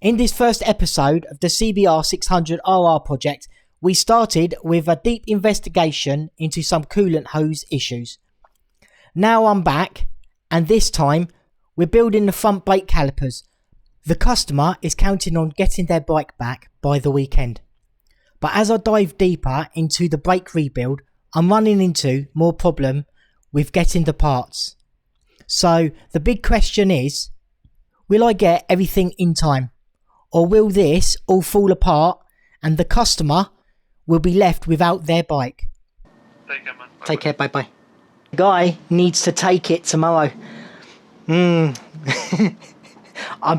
In this first episode of the CBR600RR project, we started with a deep investigation into some coolant hose issues. Now I'm back, and this time we're building the front brake calipers. The customer is counting on getting their bike back by the weekend. But as I dive deeper into the brake rebuild, I'm running into more problem with getting the parts. So the big question is, will I get everything in time? Or will this all fall apart and the customer will be left without their bike? Take care, man. Take care, bye-bye. The guy needs to take it tomorrow. I'm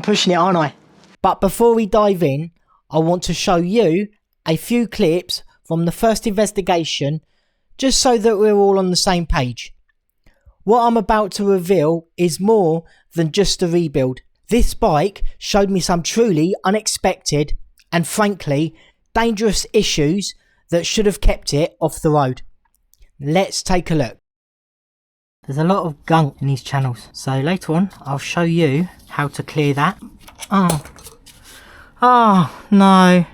pushing it, aren't I? But before we dive in, I want to show you a few clips from the first investigation, just so that we're all on the same page. What I'm about to reveal is more than just a rebuild. This bike showed me some truly unexpected and frankly dangerous issues that should have kept it off the road. Let's take a look. There's a lot of gunk in these channels, so later on I'll show you how to clear that. Oh no.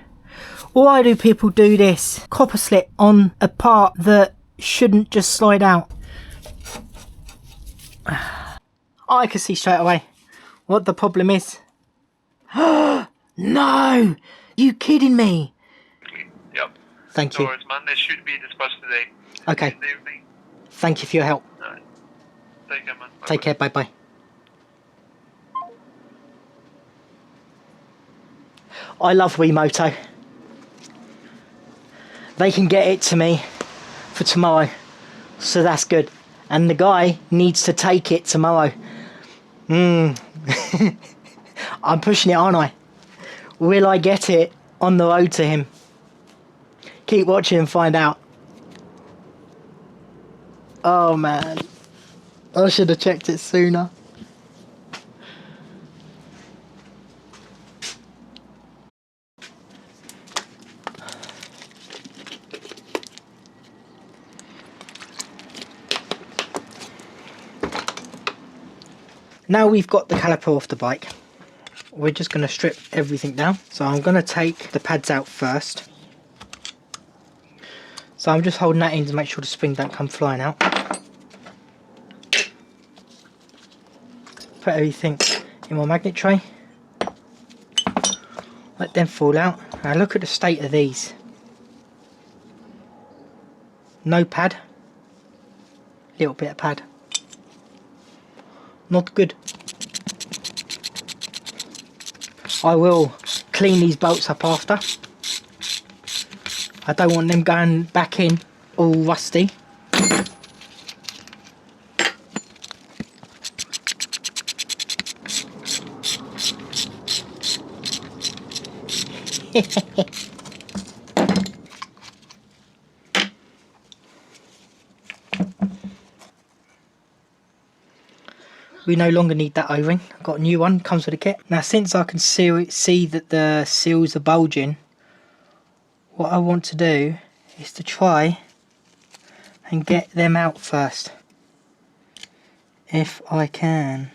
Why do people do this? Copper slip on a part that shouldn't just slide out. I can see straight away what the problem is. No! You kidding me? Yep. Thank you. No worries, man. This should be dispatched today. Okay. Thank you for your help. Alright. Take care, man. Take care, bye-bye. I love Wemoto. They can get it to me for tomorrow, so that's good. And the guy needs to take it tomorrow. I'm pushing it, aren't I? Will I get it on the road to him? Keep watching and find out. Oh man, I should have checked it sooner. Now we've got the caliper off the bike, we're just going to strip everything down. So I'm going to take the pads out first. So I'm just holding that in to make sure the spring don't come flying out. Put everything in my magnet tray. Let them fall out. Now look at the state of these. No pad. Little bit of pad. Not good. I will clean these bolts up after. I don't want them going back in all rusty. We no longer need that O-ring. I've got a new one, comes with a kit. Now since I can see that the seals are bulging, what I want to do is to try and get them out first, if I can.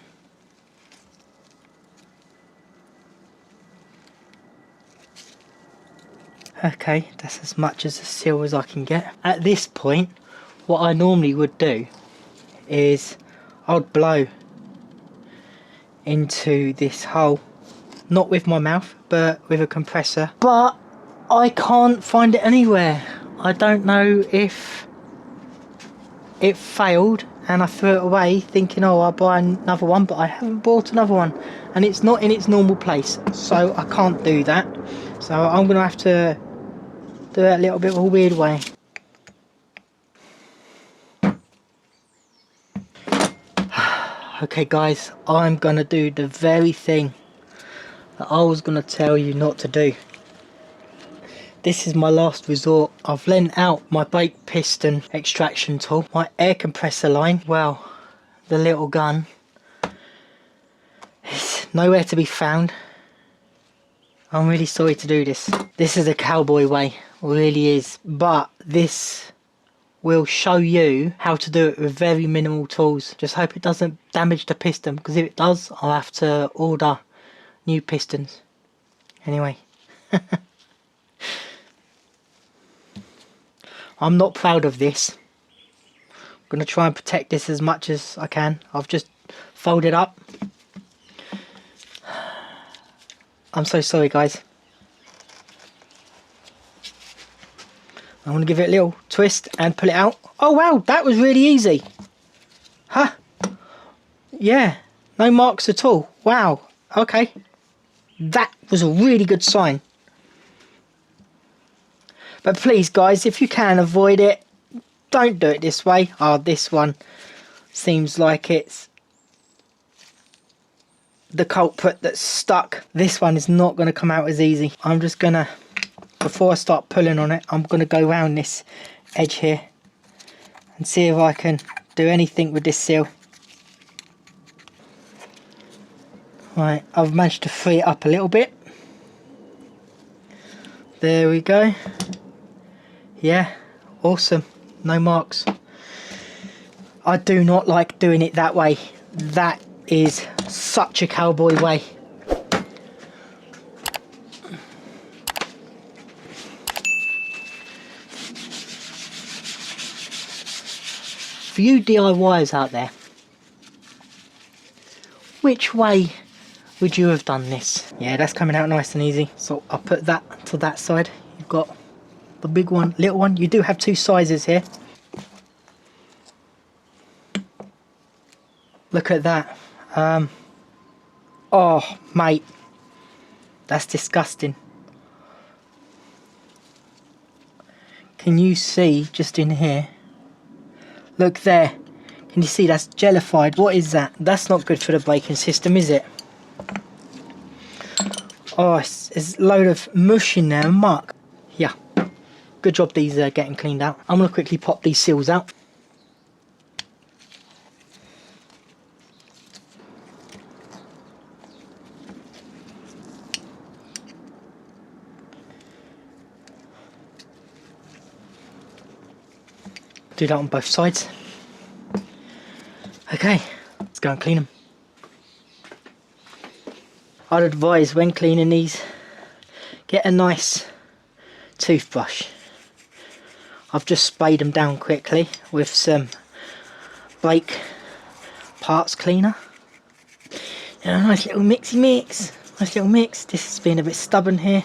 Okay, that's as much as a seal as I can get. At this point, what I normally would do is I'd blow into this hole, not with my mouth but with a compressor, but I can't find it anywhere. I don't know if it failed and I threw it away thinking, oh, I'll buy another one, but I haven't bought another one and it's not in its normal place, so I can't do that. So I'm gonna have to do it a little bit of a weird way. Okay guys, I'm gonna do the very thing that I was gonna tell you not to do. This is my last resort. I've lent out my brake piston extraction tool, my air compressor line. Well, the little gun is nowhere to be found. I'm really sorry to do this. This is a cowboy way, really is. But this will show you how to do it with very minimal tools. Just hope it doesn't damage the piston, because if it does, I'll have to order new pistons. Anyway. I'm not proud of this. I'm going to try and protect this as much as I can. I've just folded up. I'm so sorry, guys. I'm going to give it a little twist and pull it out. Oh wow, that was really easy. Huh? Yeah, no marks at all. Wow, okay. That was a really good sign. But please guys, if you can avoid it, don't do it this way. Oh, this one seems like it's the culprit that's stuck. This one is not going to come out as easy. I'm just going to, before I start pulling on it, I'm going to go around this edge here and see if I can do anything with this seal. Right, I've managed to free it up a little bit. There we go. Yeah, awesome. No marks. I do not like doing it that way. That is such a cowboy way. For you DIYers out there, which way would you have done this? Yeah, that's coming out nice and easy. So I'll put that to that side. You've got the big one, little one. You do have two sizes here. Look at that. Oh mate, that's disgusting. Can you see just in here? Look there. Can you see that's jellified? What is that? That's not good for the braking system, is it? Oh, there's a load of mush in there and muck. Yeah, good job these are getting cleaned out. I'm going to quickly pop these seals out. Do that on both sides. Okay, let's go and clean them. I'd advise when cleaning these, get a nice toothbrush. I've just sprayed them down quickly with some brake parts cleaner. And a nice little mixy mix. Nice little mix. This has been a bit stubborn here.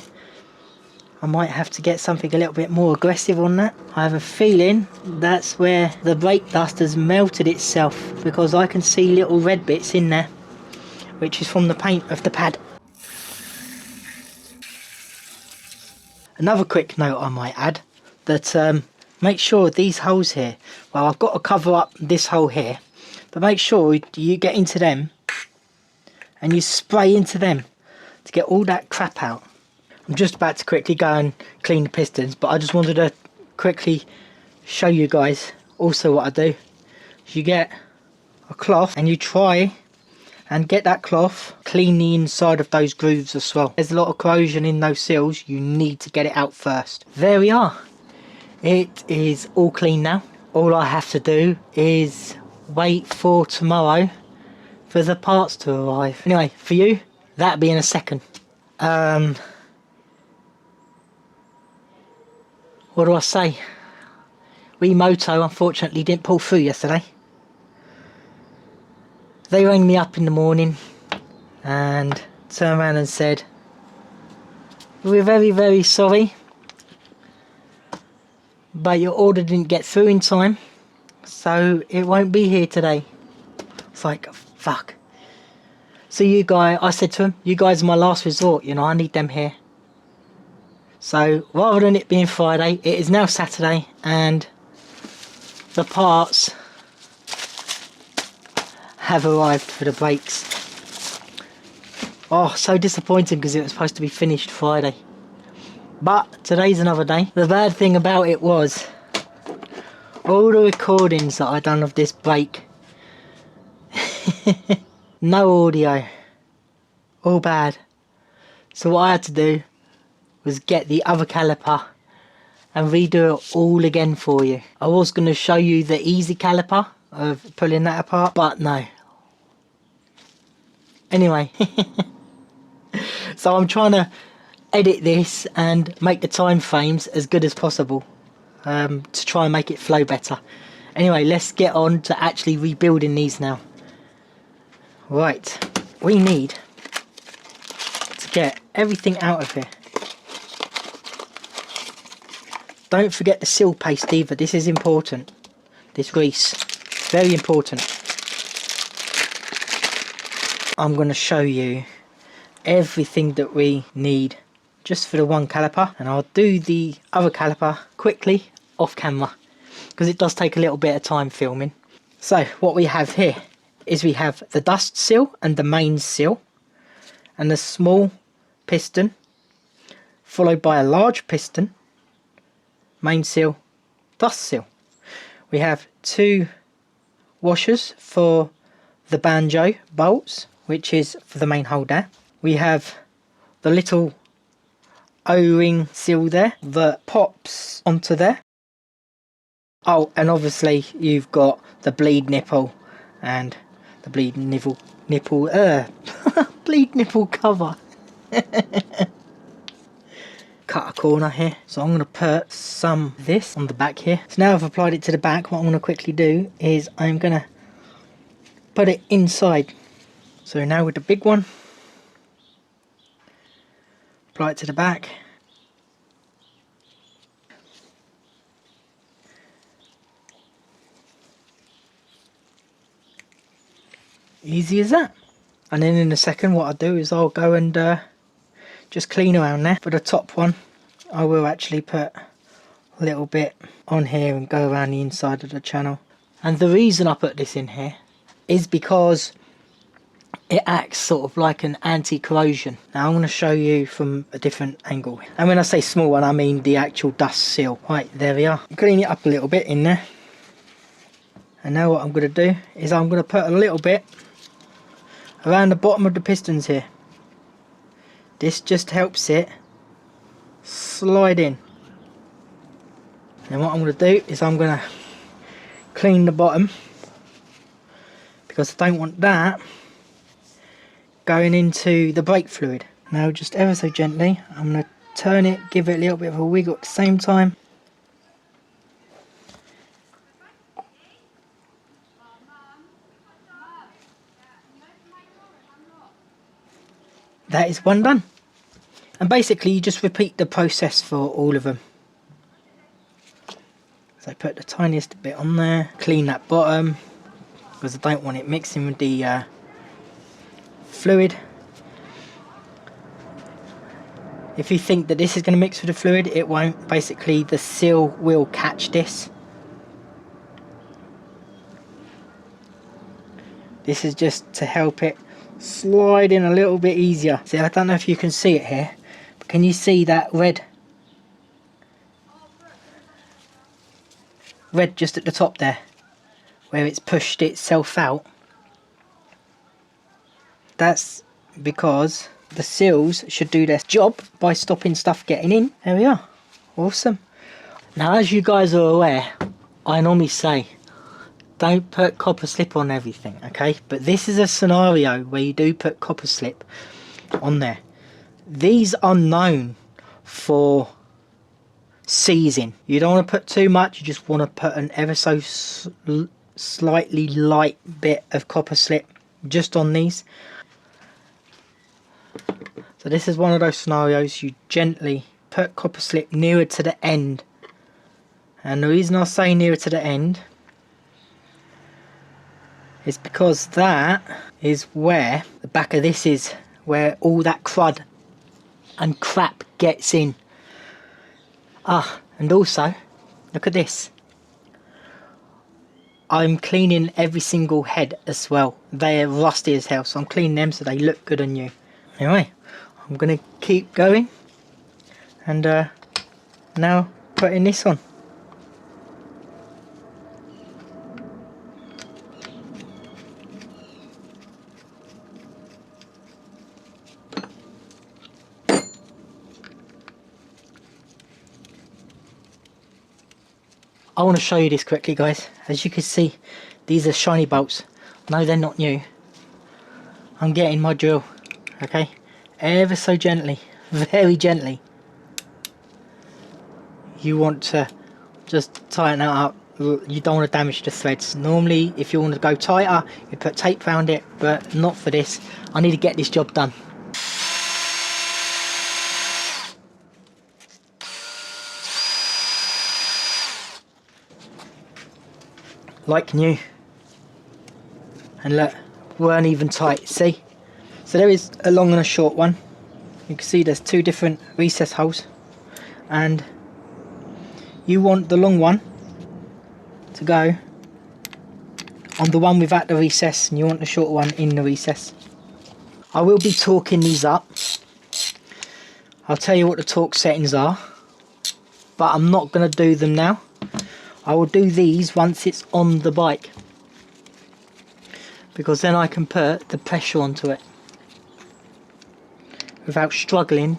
I might have to get something a little bit more aggressive on that. I have a feeling that's where the brake dust has melted itself, because I can see little red bits in there, which is from the paint of the pad. Another quick note I might add, that make sure these holes here, well, I've got to cover up this hole here, but make sure you get into them and you spray into them to get all that crap out. I'm just about to quickly go and clean the pistons, but I just wanted to quickly show you guys also what I do. You get a cloth and you try and get that cloth, clean the inside of those grooves as well. There's a lot of corrosion in those seals, you need to get it out first. There we are. It is all clean now. All I have to do is wait for tomorrow for the parts to arrive. Anyway, for you, that'll be in a second. What do I say? Moto unfortunately didn't pull through yesterday. They rang me up in the morning and turned around and said, "We're very, very sorry, but your order didn't get through in time, so it won't be here today." It's like, fuck. So you guys, I said to him, "You guys are my last resort, you know, I need them here." So rather than it being Friday, it is now Saturday, and the parts have arrived for the brakes. Oh, so disappointing, because it was supposed to be finished Friday. But today's another day. The bad thing about it was, all the recordings that I done of this brake, no audio, all bad. So what I had to do was get the other caliper and redo it all again for you. I was going to show you the easy caliper of pulling that apart, but no. Anyway, so I'm trying to edit this and make the time frames as good as possible to try and make it flow better. Anyway, let's get on to actually rebuilding these now. Right, we need to get everything out of here. Don't forget the seal paste either, this is important. This grease, very important. I'm going to show you everything that we need just for the one caliper, and I'll do the other caliper quickly off camera because it does take a little bit of time filming. So what we have here is we have the dust seal and the main seal and the small piston followed by a large piston, main seal, dust seal. We have 2 washers for the banjo bolts, which is for the main hole there. We have the little O-ring seal there that pops onto there. Oh, and obviously you've got the bleed nipple and the bleed nipple bleed nipple cover. Cut a corner here, so I'm going to put some of this on the back here. So now I've applied it to the back, what I'm going to quickly do is I'm going to put it inside. So now with the big one, apply it to the back. Easy as that. And then in a second what I'll do is I'll go and just clean around there. For the top one I will actually put a little bit on here and go around the inside of the channel. And the reason I put this in here is because it acts sort of like an anti-corrosion. Now I'm going to show you from a different angle. And when I say small one I mean the actual dust seal. Right, there we are. Clean it up a little bit in there. And now what I'm going to do is I'm going to put a little bit around the bottom of the pistons here. This just helps it slide in. And what I'm going to do is I'm going to clean the bottom because I don't want that going into the brake fluid. Now just ever so gently I'm going to turn it, give it a little bit of a wiggle at the same time. That is one done. And basically you just repeat the process for all of them. So put the tiniest bit on there, clean that bottom because I don't want it mixing with the fluid. If you think that this is going to mix with the fluid, it won't. Basically the seal will catch this. This is just to help it slide in a little bit easier. See, I don't know if you can see it here, but can you see that red just at the top there where it's pushed itself out? That's because the seals should do their job by stopping stuff getting in. There we are. Awesome. Now as you guys are aware, I normally say don't put copper slip on everything, okay? But this is a scenario where you do put copper slip on there. These are known for seizing. You don't want to put too much, you just want to put an ever so slightly light bit of copper slip just on these. So this is one of those scenarios you gently put copper slip nearer to the end. And the reason I say nearer to the end is because that is where the back of this is, where all that crud and crap gets in. Ah, and also look at this, I'm cleaning every single head as well. They're rusty as hell, so I'm cleaning them so they look good on you. Anyway, I'm gonna keep going and now putting this on. I want to show you this quickly, guys. As you can see, these are shiny bolts. No, they're not new. I'm getting my drill, okay, ever so gently very gently. You want to just tighten that up. You don't want to damage the threads. Normally, if you want to go tighter, you put tape around it, but not for this. I need to get this job done. Like new. And look, weren't even tight, see? So there is a long and a short one. You can see there's two different recess holes. And you want the long one to go on the one without the recess, and you want the short one in the recess. I will be torquing these up. I'll tell you what the torque settings are, but I'm not going to do them now. I will do these once it's on the bike, because then I can put the pressure onto it without struggling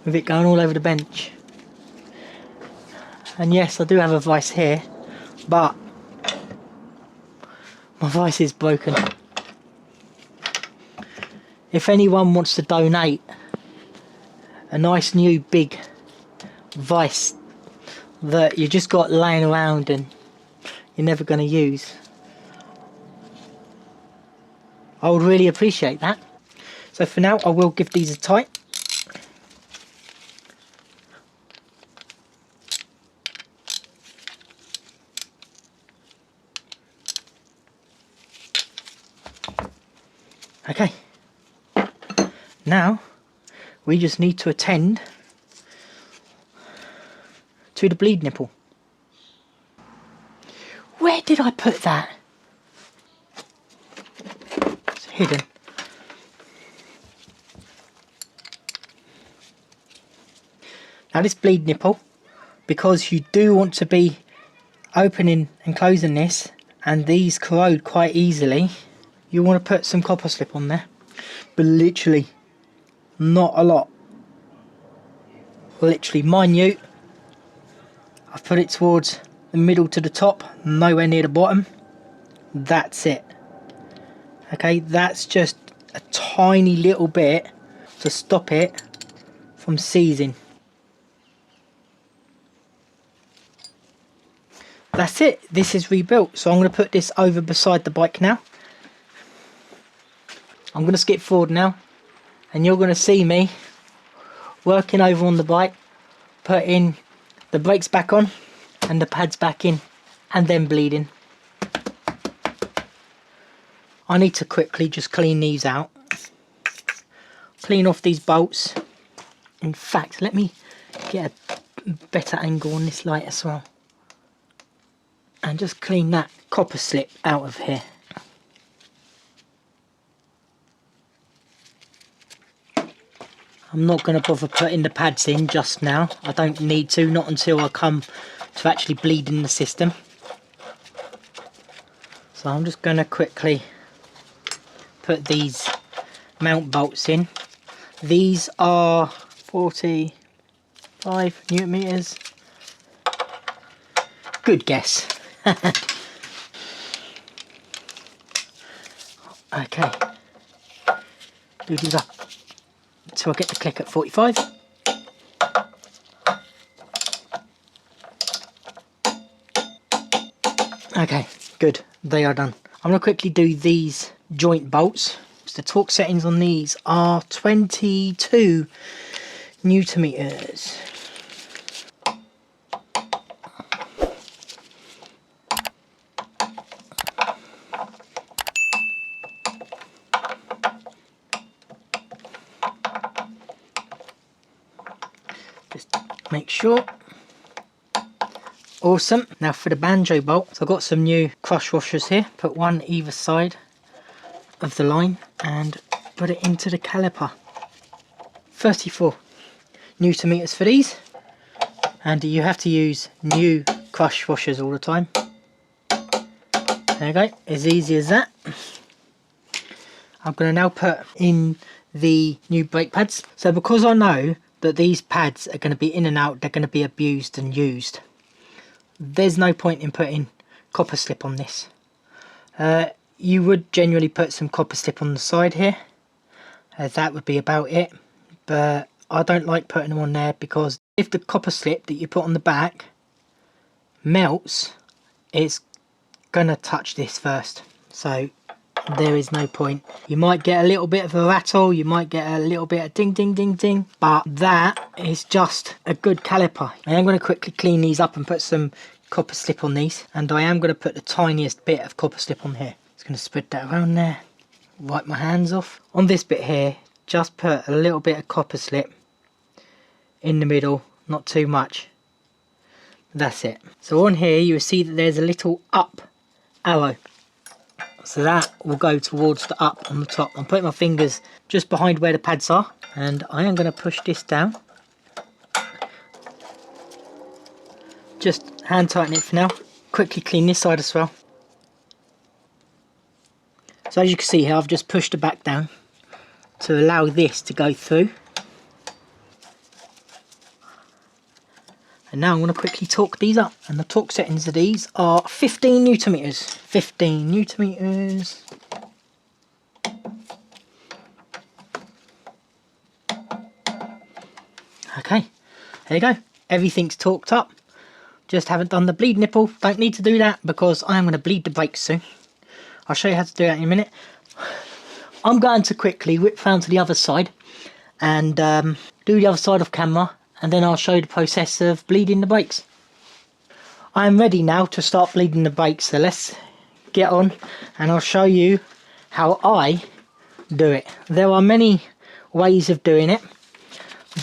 with it going all over the bench. And yes, I do have a vice here, but my vice is broken. If anyone wants to donate a nice new big vice that you just got laying around and you're never going to use, I would really appreciate that. So for now, I will give these a tight. Okay, now we just need to attend to the bleed nipple. Where did I put that? It's hidden. Now this bleed nipple, because you do want to be opening and closing this, and these corrode quite easily, you want to put some copper slip on there, but literally not a lot. Literally minute. I've put it towards the middle to the top, nowhere near the bottom. That's it. Okay, that's just a tiny little bit to stop it from seizing. That's it. This is rebuilt. So I'm going to put this over beside the bike now. I'm going to skip forward now, and you're going to see me working over on the bike, putting the brakes back on and the pads back in, and then bleeding. I need to quickly just clean these out, clean off these bolts. In fact, let me get a better angle on this light as well, and just clean that copper slip out of here. I'm not going to bother putting the pads in just now. I don't need to, not until I come to actually bleeding the system. So I'm just going to quickly put these mount bolts in. These are 45 Newton meters. Good guess. Okay. Do these up until I get the click at 45. Okay, good. They are done. I'm going to quickly do these joint bolts. So the torque settings on these are 22 Newton meters. Just make sure. Awesome. Now for the banjo bolt, so I've got some new crush washers here. Put one either side of the line and put it into the caliper. 34 Newton meters for these, and you have to use new crush washers all the time. There you go, as easy as that. I'm going to now put in the new brake pads. So because I know that these pads are going to be in and out, they're going to be abused and used, there's no point in putting copper slip on this. You would generally put some copper slip on the side here. That would be about it. but I don't like putting them on there because if the copper slip that you put on the back melts, it's gonna touch this first, so there is no point. You might get a little bit of a rattle, you might get a little bit of ding ding ding ding, but that is just a good caliper. I am going to quickly clean these up and put some copper slip on these, and I am going to put the tiniest bit of copper slip on here. Just going to spread that around there, wipe my hands off. On this bit here, just put a little bit of copper slip in the middle, not too much. That's it. So on here you will see that there's a little up arrow, so that will go towards the up on the top. I'm putting my fingers just behind where the pads are, and I am going to push this down. Just hand tighten it for now. Quickly clean this side as well. So as you can see here, I've just pushed the back down to allow this to go through. And now I'm going to quickly torque these up, and the torque settings of these are 15 Newton meters. 15 Newton meters. Okay, there you go. Everything's torqued up. Just haven't done the bleed nipple. Don't need to do that because I am going to bleed the brakes soon. I'll show you how to do that in a minute. I'm going to quickly whip round to the other side and do the other side off camera, and then I'll show you the process of bleeding the brakes. I am ready now to start bleeding the brakes, so let's get on and I'll show you how I do it. There are many ways of doing it,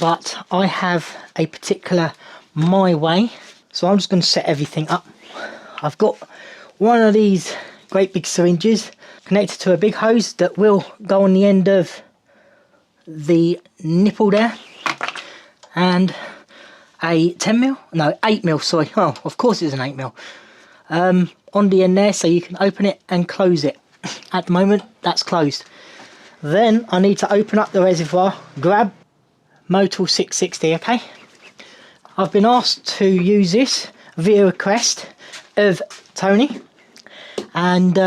but I have a particular my way, so I'm just going to set everything up. I've got one of these great big syringes connected to a big hose that will go on the end of the nipple there, and a 8mm, sorry, oh of course it's an 8mm, on the end there, so you can open it and close it. At the moment that's closed. Then I need to open up the reservoir, grab Motul 660, okay? I've been asked to use this via request of Tony, and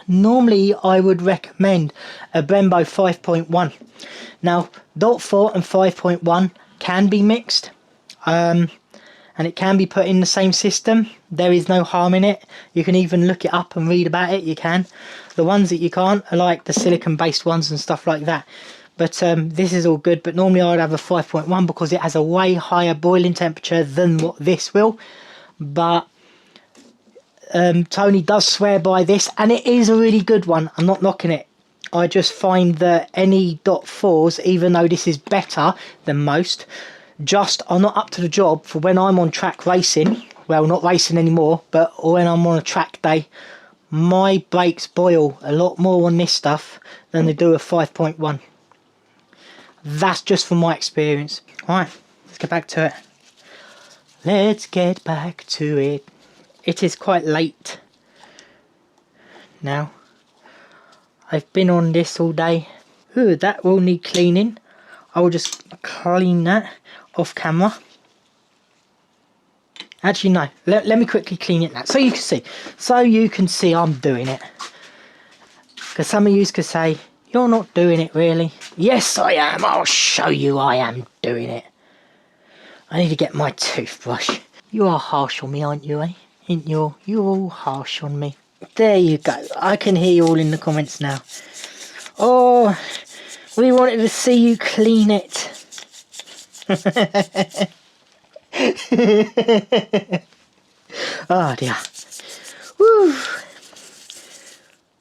normally I would recommend a Brembo 5.1. Now, .4 and 5.1 can be mixed, and it can be put in the same system. There is no harm in it. You can even look it up and read about it, you can. The ones that you can't are like the silicon based ones and stuff like that. But this is all good, but normally I would have a 5.1 because it has a way higher boiling temperature than what this will. But Tony does swear by this, and it is a really good one. I'm not knocking it. I just find that any .4s, even though this is better than most, just are not up to the job for when I'm on track racing. Well, not racing anymore, but when I'm on a track day, my brakes boil a lot more on this stuff than they do a 5.1. That's just from my experience. Alright, let's get back to it. Let's get back to it. It is quite late now. I've been on this all day. Ooh, that will need cleaning. I will just clean that off camera. Actually no, let me quickly clean it now so you can see. So you can see I'm doing it. Because some of you could say, you're not doing it really. Yes I am, I'll show you I am doing it. I need to get my toothbrush. You are harsh on me, aren't you, eh? Ain't you? You're all harsh on me. There you go. I can hear you all in the comments now. Oh, we wanted to see you clean it. Oh dear. Woo.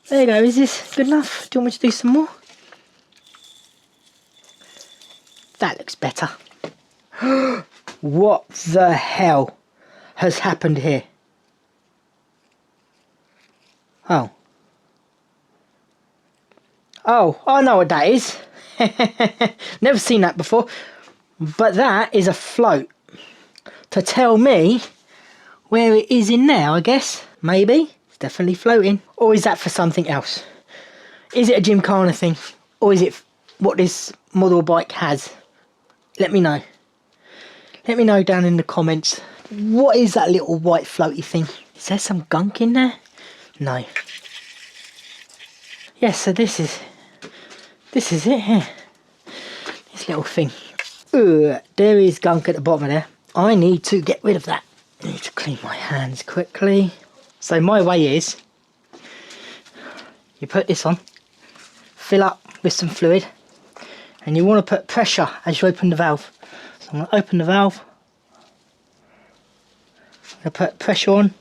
There you go. Is this good enough? Do you want me to do some more? That looks better. What the hell has happened here? Oh. Oh, I know what that is. Never seen that before. But that is a float to tell me where it is in there, I guess. Maybe. It's definitely floating. Or is that for something else? Is it a Gymkhana thing? Or is it what this model bike has? Let me know. Let me know down in the comments. What is that little white floaty thing? Is there some gunk in there? No. Yes, so this is it here. This little thing. There is gunk at the bottom of there. I need to get rid of that. I need to clean my hands quickly. So my way is, you put this on, fill up with some fluid, and you want to put pressure as you open the valve. So I'm going to open the valve, I'm going to put pressure on.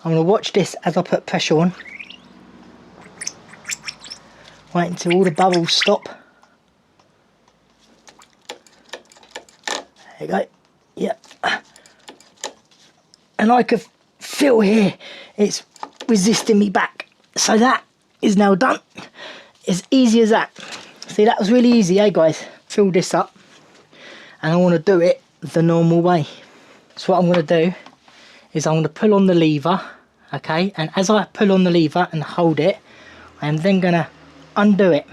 I'm going to watch this as I put pressure on. Wait until all the bubbles stop. There you go. Yep. And I can feel here it's resisting me back. So that is now done. As easy as that. See, that was really easy, eh guys? Fill this up. And I want to do it the normal way. So what I'm going to do is I'm going to pull on the lever. Okay, and as I pull on the lever and hold it, I am then going to undo it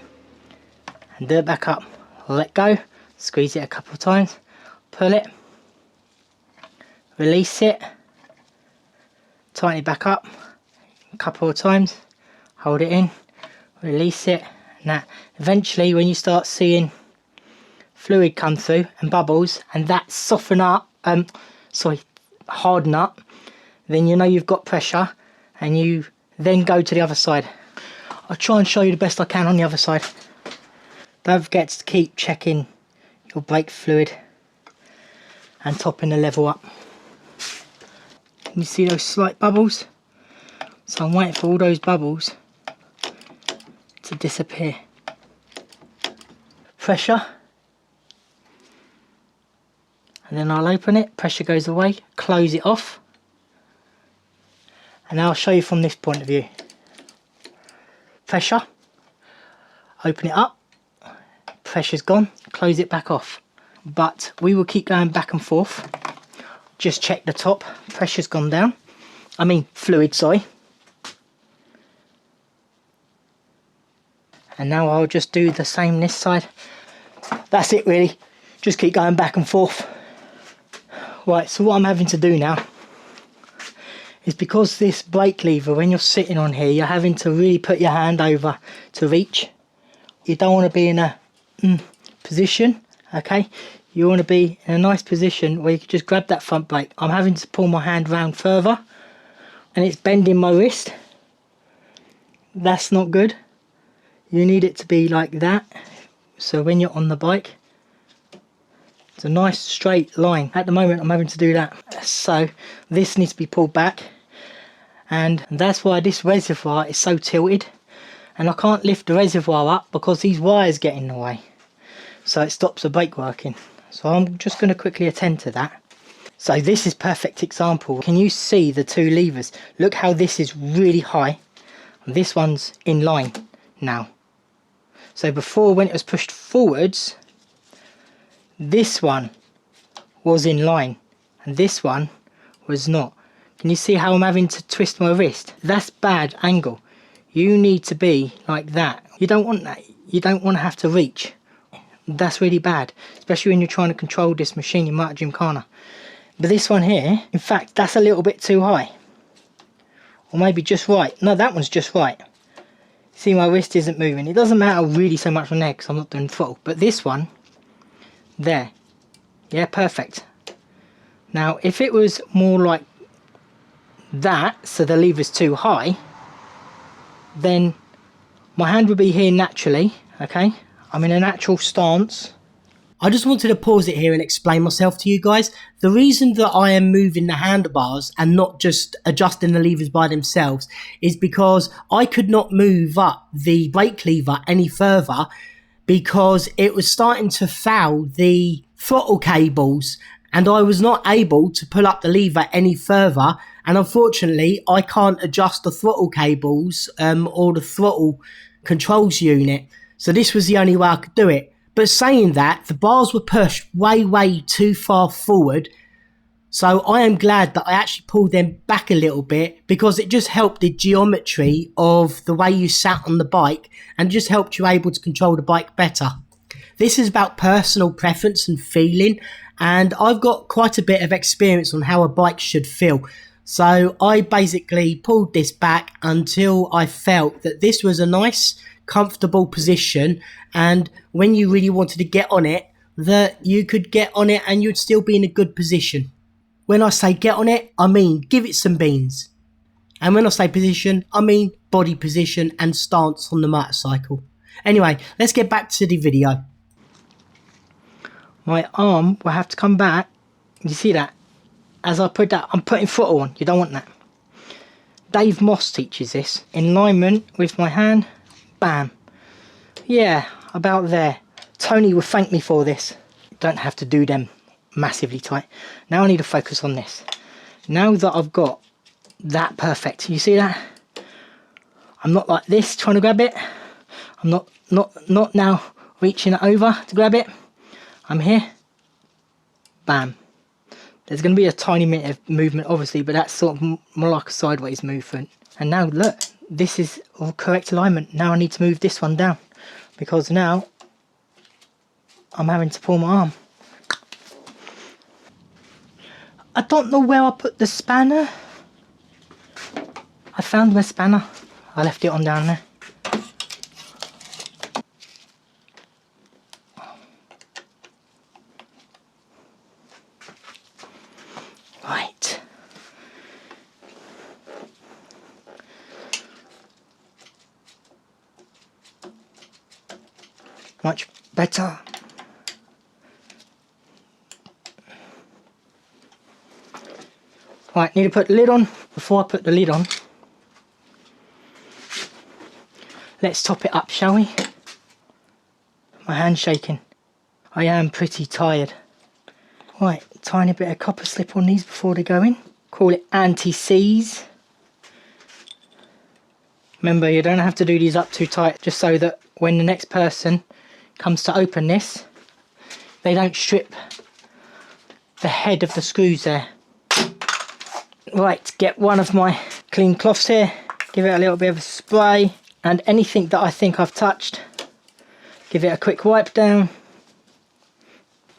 and do it back up. Let go, squeeze it a couple of times, pull it, release it, tighten it back up a couple of times, hold it in, release it. Now eventually when you start seeing fluid come through and bubbles and that harden up, then you know you've got pressure, and you then go to the other side. I'll try and show you the best I can on the other side. Don't forget to keep checking your brake fluid and topping the level up. Can you see those slight bubbles? So I'm waiting for all those bubbles to disappear. Pressure, and then I'll open it, pressure goes away, close it off. And now I'll show you from this point of view. Pressure, open it up, pressure's gone, close it back off. But we will keep going back and forth. Just check the top, pressure's gone down. I mean fluid, sorry. And now I'll just do the same this side. That's it really, just keep going back and forth. Right, so what I'm having to do now is, because this brake lever, when you're sitting on here, you're having to really put your hand over to reach. You don't want to be in a position, okay? You want to be in a nice position where you can just grab that front brake. I'm having to pull my hand round further and it's bending my wrist. That's not good. You need it to be like that. So when you're on the bike, it's a nice straight line. At the moment I'm having to do that. So this needs to be pulled back. And that's why this reservoir is so tilted, and I can't lift the reservoir up because these wires get in the way, so it stops the brake working. So I'm just going to quickly attend to that. So this is perfect example. Can you see the two levers? Look how this is really high and this one's in line now. So before, when it was pushed forwards, this one was in line and this one was not. Can you see how I'm having to twist my wrist? That's bad angle. You need to be like that. You don't want that. You don't want to have to reach. That's really bad, especially when you're trying to control this machine. You might have gymkhana. But this one here, in fact, that's a little bit too high. Or maybe just right. No, that one's just right. See, my wrist isn't moving. It doesn't matter really so much on there because I'm not doing throttle. But this one, there. Yeah, perfect. Now, if it was more like that, so the lever's too high, then my hand would be here naturally, okay? I'm in a natural stance. I just wanted to pause it here and explain myself to you guys. The reason that I am moving the handlebars and not just adjusting the levers by themselves is because I could not move up the brake lever any further because it was starting to foul the throttle cables and I was not able to pull up the lever any further, and unfortunately I can't adjust the throttle cables or the throttle controls unit, so this was the only way I could do it. But saying that, the bars were pushed way too far forward, so I am glad that I actually pulled them back a little bit because it just helped the geometry of the way you sat on the bike and just helped you able to control the bike better. This is about personal preference and feeling, and I've got quite a bit of experience on how a bike should feel. So I basically pulled this back until I felt that this was a nice, comfortable position, and when you really wanted to get on it, that you could get on it and you'd still be in a good position. When I say get on it, I mean give it some beans. And when I say position, I mean body position and stance on the motorcycle. Anyway, let's get back to the video. My arm will have to come back. You see that? As I put that, I'm putting throttle on. You don't want that. Dave Moss teaches this. In alignment with my hand. Bam. Yeah, about there. Tony will thank me for this. Don't have to do them massively tight. Now I need to focus on this. Now that I've got that perfect, you see that? I'm not like this trying to grab it. I'm not now reaching over to grab it. I'm here. Bam. There's going to be a tiny bit of movement obviously, but that's sort of more like a sideways movement. And now look, this is all correct alignment. Now I need to move this one down because now I'm having to pull my arm. I don't know where I put the spanner. I found my spanner. I left it on down there. Right. Much better. Right, need to put the lid on. Before I put the lid on, let's top it up, shall we? My hand's shaking. I am pretty tired. Right, tiny bit of copper slip on these before they go in. Call it anti-seize. Remember, you don't have to do these up too tight, just so that when the next person comes to open this, they don't strip the head of the screws there. Right, get one of my clean cloths here, give it a little bit of a spray, and anything that I think I've touched, give it a quick wipe down.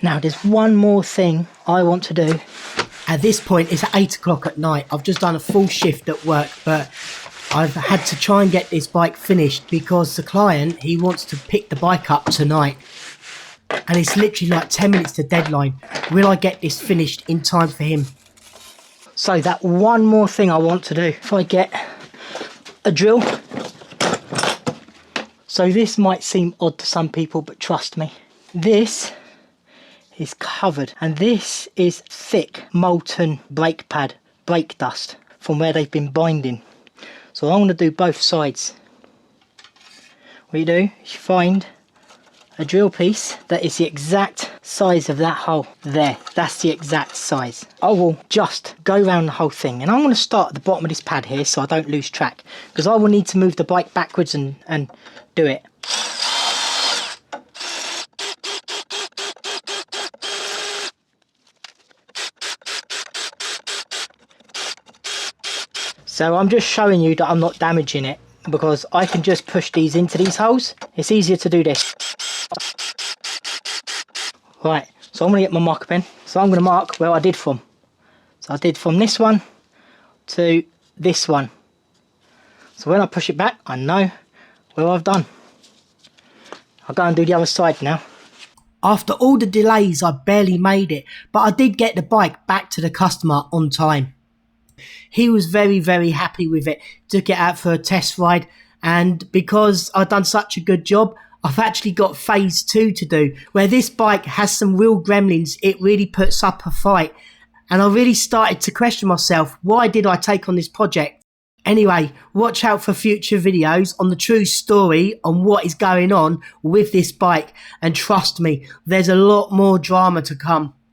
Now there's one more thing I want to do. At this point it's 8 o'clock at night. I've just done a full shift at work, but I've had to try and get this bike finished because the client, he wants to pick the bike up tonight. And it's literally like 10 minutes to deadline. Will I get this finished in time for him? So that one more thing I want to do, if I get a drill. So this might seem odd to some people, but trust me, this is covered, and this is thick molten brake pad, brake dust from where they've been binding. So I'm going to do both sides. What you do is you find a drill piece that is the exact size of that hole there. That's the exact size. I will just go around the whole thing, and I'm going to start at the bottom of this pad here so I don't lose track, because I will need to move the bike backwards and do it. So I'm just showing you that I'm not damaging it, because I can just push these into these holes. It's easier to do this. Right, so I'm going to get my marker pen. So I'm going to mark where I did from. So I did from this one to this one. So when I push it back, I know where I've done. I'll go and do the other side now. After all the delays, I barely made it, but I did get the bike back to the customer on time. He was very, very happy with it. Took it out for a test ride, and because I've done such a good job, I've actually got phase 2 to do, where this bike has some real gremlins. It really puts up a fight, and I really started to question myself, why did I take on this project? Anyway, watch out for future videos on the true story on what is going on with this bike, and trust me, there's a lot more drama to come.